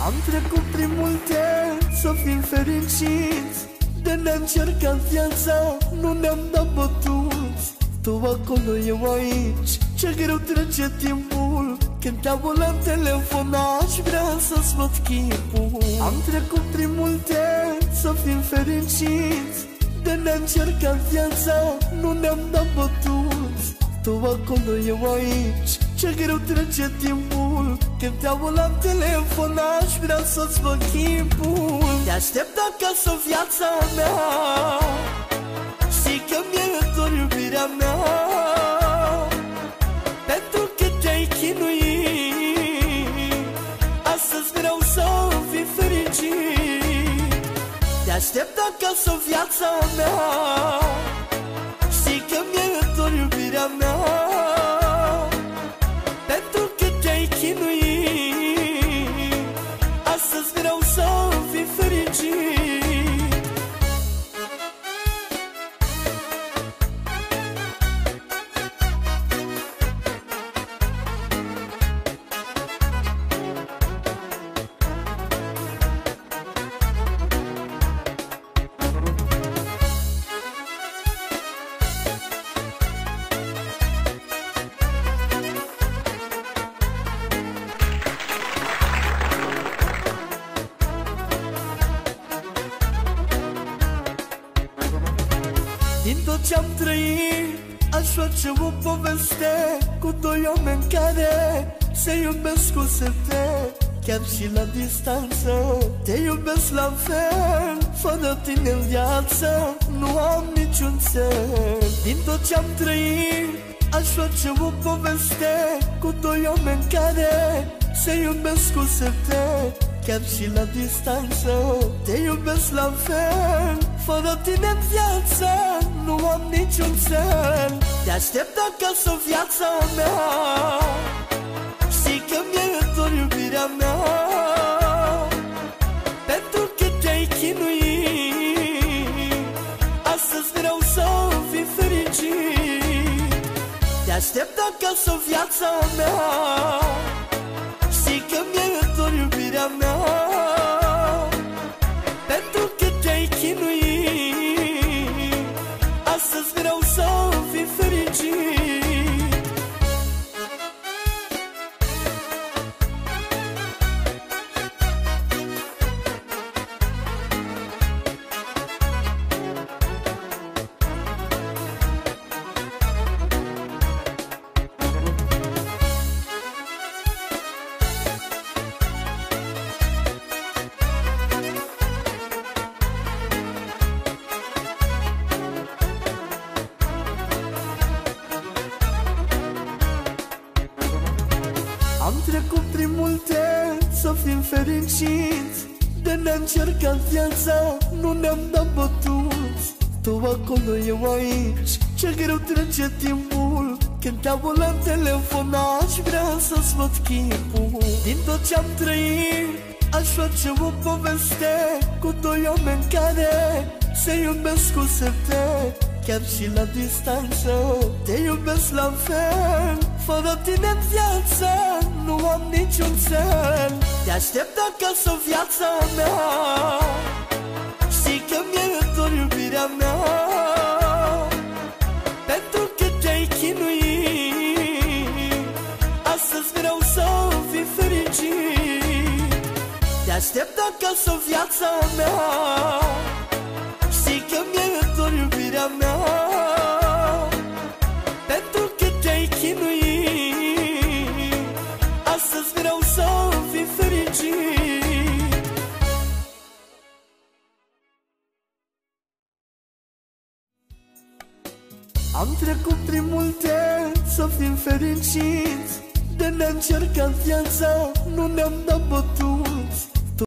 Am trecut prin multe, să fim fericiți. De ne-încercat viața, nu ne-am dat bătuți. Tu acolo, eu aici, ce greu trece timpul. Când te aud la telefon, aș vrea să-ți văd chipul. Am trecut prin multe, să fim fericiți. De ne-încercat viața, nu ne-am dat bătuți. Tu acolo, eu aici, ce greu trece timpul. Când te aud la telefon, aș vrea să-ți văd chipul. Te aștept acasă, viața mea, știi că mi-e dor iubirea mea. Pentru că te-ai chinuit, astăzi vreau să fii fericit. Te aștept acasă, viața mea, știi că mi-e dor iubirea mea. Pentru că te-ai chinuit, astăzi vreau să fii fericit. Din tot ce-am trăit, aș face o poveste cu doi oameni care se iubesc cu sete. Chiar și la distanță te iubesc la fel. Fără tine în viață nu am niciun cel. Din tot ce-am trăit, aș face o poveste cu doi oameni care se iubesc cu sete. Chiar și la distanță te iubesc la fel. Fără tine în viață nu am niciun cel. Te aștept acasă, viața mea, știi că mi-e dor iubirea mea. Pentru că te-ai chinuit, astăzi vreau să fii fericit. Te aștept acasă, viața mea, știi că mi-e dor iubirea mea. Pentru că te-ai chinuit, astăzi vreau să fii fericit. Am trecut prin multe, să fim fericiți. De ne-încercat viața, nu ne-am dat bătuți. Tu acolo, eu aici, ce greu trece timpul. Când te aud la telefon, aș vrea să-ți văd chipul. Din tot ce-am trăit, aș face o poveste cu doi oameni care se iubesc cu sete. Chiar și la distanță te iubesc la fel. Fără tine în viață nu am niciun cel. Te aștept acasă, viața mea, știi că mi-e dor iubirea mea. Pentru că te-ai chinuit, astăzi vreau să fii fericit. Te aștept acasă, viața mea, știi că mi-e dor iubirea mea. Pentru că te-ai chinuit, astăzi vreau să fii fericit. Am trecut prin multe, să fim fericiți. De ne-încercat viața, nu ne-am dat bătuți.